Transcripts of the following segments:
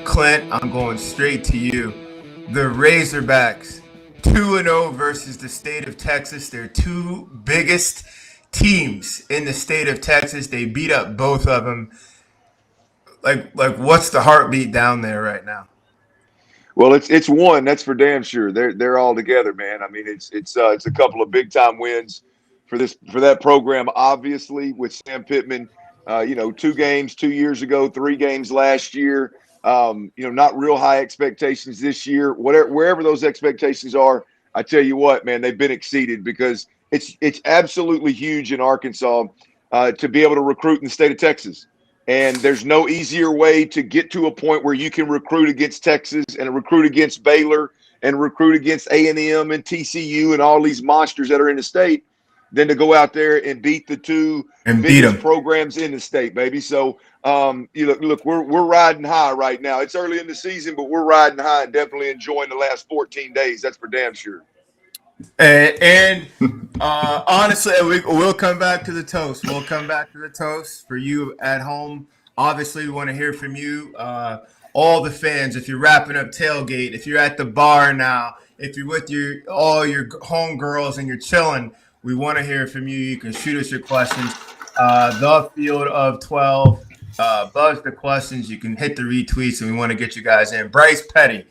Clint, I'm going straight to you. The Razorbacks, 2-0 versus the state of Texas. They're two biggest teams in the state of Texas. They beat up both of them. Like, what's the heartbeat down there right now? Well, it's one, that's for damn sure. They're all together, man. I mean, it's a couple of big time wins for that program. Obviously, with Sam Pittman, 2 games 2 years ago, 3 games last year. Not real high expectations this year. Wherever those expectations are, I tell you what, man, they've been exceeded because it's absolutely huge in Arkansas to be able to recruit in the state of Texas. And there's no easier way to get to a point where you can recruit against Texas and recruit against Baylor and recruit against A&M and TCU and all these monsters that are in the state than to go out there and beat the two biggest programs in the state, baby. So, look, we're riding high right now. It's early in the season, but we're riding high and definitely enjoying the last 14 days. That's for damn sure. And honestly, we'll come back to the toast. We'll come back to the toast for you at home. Obviously, we want to hear from you, all the fans. If you're wrapping up tailgate, if you're at the bar now, if you're with all your homegirls and you're chilling, we want to hear from you. You can shoot us your questions. The Field of 12, buzz the questions. You can hit the retweets, and we want to get you guys in. Bryce Petty.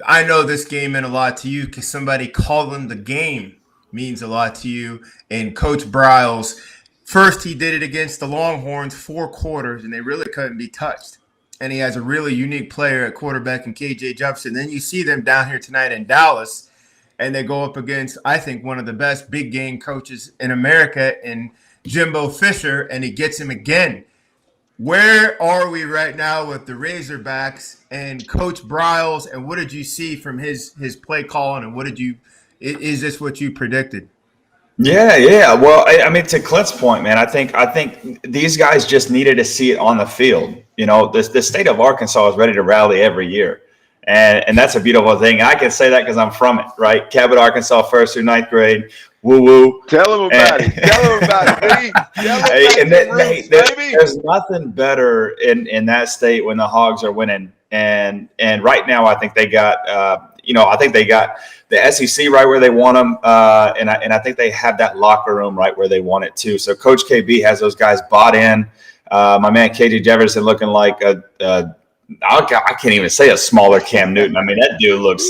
I know this game meant a lot to you because somebody calling the game means a lot to you. And Coach Bryles, first he did it against the Longhorns 4 quarters, and they really couldn't be touched. And he has a really unique player at quarterback in KJ Jefferson. Then you see them down here tonight in Dallas, and they go up against, I think, one of the best big game coaches in America in Jimbo Fisher, and he gets him again. Where are we right now with the Razorbacks and Coach Bryles, and what did you see from his play calling, and is this what you predicted? Yeah. Well, I mean, to Clint's point, man, I think these guys just needed to see it on the field. The state of Arkansas is ready to rally every year. And that's a beautiful thing. And I can say that because I'm from it, right? Cabot, Arkansas, 1st through 9th grade. Woo-woo. Tell them about it. Tell them about it. There's nothing better in that state when the Hogs are winning. And right now, I think they got, the SEC right where they want them. And I think they have that locker room right where they want it too. So Coach KB has those guys bought in. My man KJ Jefferson looking like I can't even say a smaller Cam Newton. I mean, that dude looks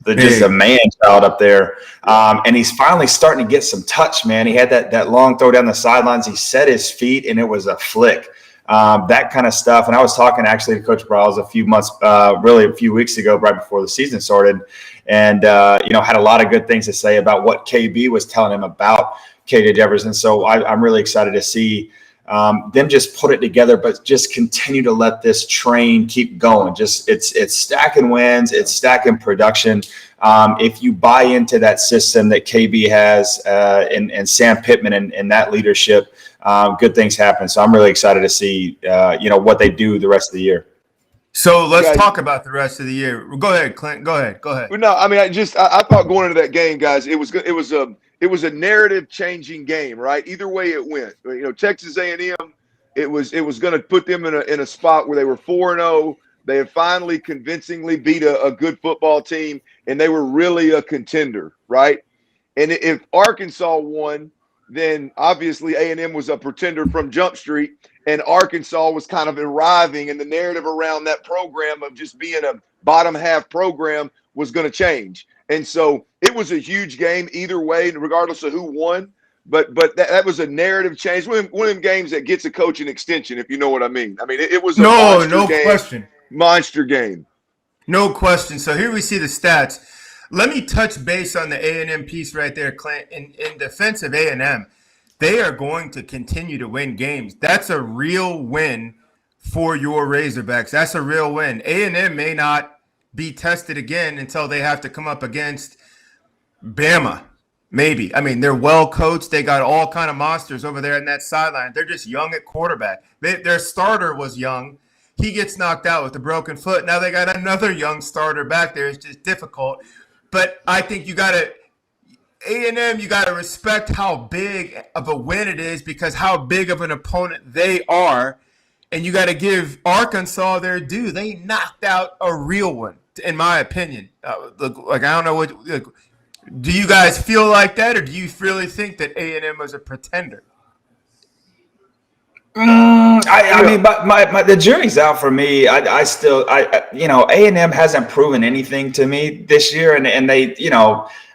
just a man-child up there. And he's finally starting to get some touch, man. He had that long throw down the sidelines. He set his feet, and it was a flick. That kind of stuff. And I was talking actually to Coach Bryles a few weeks ago, right before the season started, and had a lot of good things to say about what KB was telling him about KJ Jefferson. So I'm really excited to see them just put it together, but just continue to let this train keep going. Just it's stacking wins, it's stacking production. If you buy into that system that KB has and Sam Pittman and that leadership, good things happen. So I'm really excited to see what they do the rest of the year. So let's talk about the rest of the year. Go ahead, Clint. Go ahead. No, I mean, I thought going into that game, guys, it was a narrative changing game, right? Either way it went. Texas A&M, it was going to put them in a spot where they were 4-0. They had finally convincingly beat a good football team, and they were really a contender, right? And if Arkansas won, then obviously A&M was a pretender from Jump Street, and Arkansas was kind of arriving, and the narrative around that program of just being a bottom half program was going to change. And so it was a huge game either way, regardless of who won. But that was a narrative change. One of them games that gets a coach an extension, if you know what I mean. I mean, it was a monster game. No question. So here we see the stats. Let me touch base on the A&M piece right there, Clint. In defense of A&M, they are going to continue to win games. That's a real win for your Razorbacks. That's a real win. A&M may not be tested again until they have to come up against Bama, maybe. I mean, they're well coached. They got all kind of monsters over there in that sideline. They're just young at quarterback. Their starter was young. He gets knocked out with a broken foot. Now they got another young starter back there. It's just difficult. But I think A&M, you got to respect how big of a win it is because how big of an opponent they are. and you got to give Arkansas their due. They knocked out a real one, in my opinion. Like I don't know what. Do you guys feel like that, or do you really think that A&M was a pretender? I mean, but the jury's out for me. I still, A&M hasn't proven anything to me this year, and they,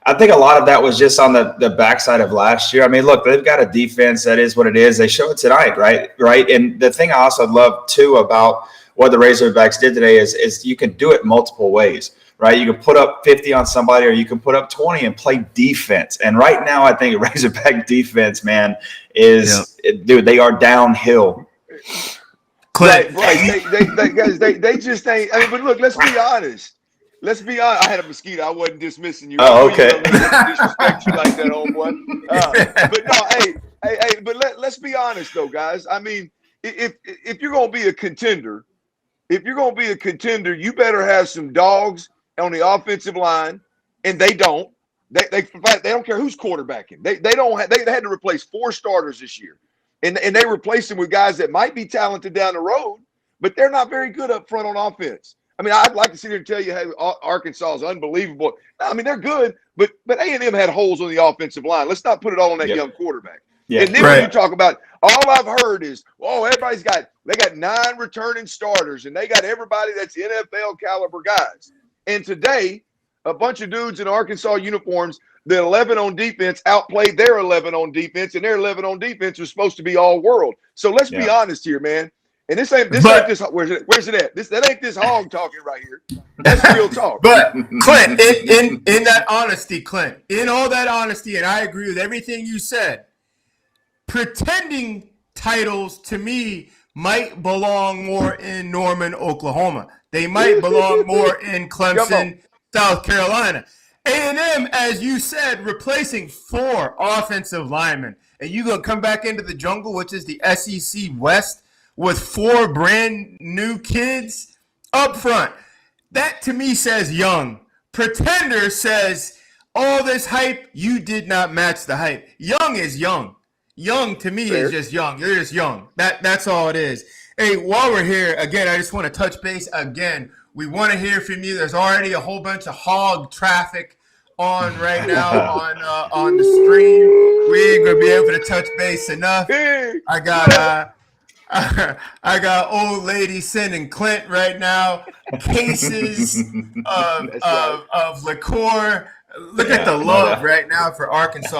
I think a lot of that was just on the backside of last year. I mean, look, they've got a defense that is what it is. They show it tonight, right? And the thing I also love too about what the Razorbacks did today is you can do it multiple ways, right? You can put up 50 on somebody, or you can put up 20 and play defense. And right now, I think Razorback defense, man, dude, they are downhill. Right. They just ain't. I mean, but look, let's be honest. I had a mosquito. I wasn't dismissing you. Oh, okay. Disrespect you like that, homeboy. But no, but let's be honest though, guys. I mean, if you're gonna be a contender, you better have some dogs on the offensive line, and they don't. They don't care who's quarterbacking. They had to replace 4 starters this year, and they replaced them with guys that might be talented down the road, but they're not very good up front on offense. I mean, I'd like to sit here and tell you, hey, Arkansas is unbelievable. I mean, they're good, but A&M had holes on the offensive line. Let's not put it all on that young quarterback. Yeah. And then when you talk about, all I've heard is, they got 9 returning starters, and they got everybody that's NFL caliber guys. And today, a bunch of dudes in Arkansas uniforms, the 11 on defense outplayed their 11 on defense, and their 11 on defense was supposed to be all world. So let's be honest here, man. And this ain't this. Where's it at? That ain't this hog talking right here. That's real talk. But Clint, in that honesty, Clint, in all that honesty, and I agree with everything you said, pretending titles to me might belong more in Norman, Oklahoma. They might belong more in Clemson, South Carolina. A&M, as you said, replacing 4 offensive linemen. And you going to come back into the jungle, which is the SEC West, with 4 brand new kids up front. That to me says young. Pretender says all this hype, you did not match the hype. Young is young. Young to me is just young. You're just young. That's all it is. Hey, while we're here, again, I just want to touch base again. We want to hear from you. There's already a whole bunch of hog traffic on right now on the stream. We ain't gonna be able to touch base enough. I got old lady sending Clint right now cases of liqueur. Look at the love right now for Arkansas.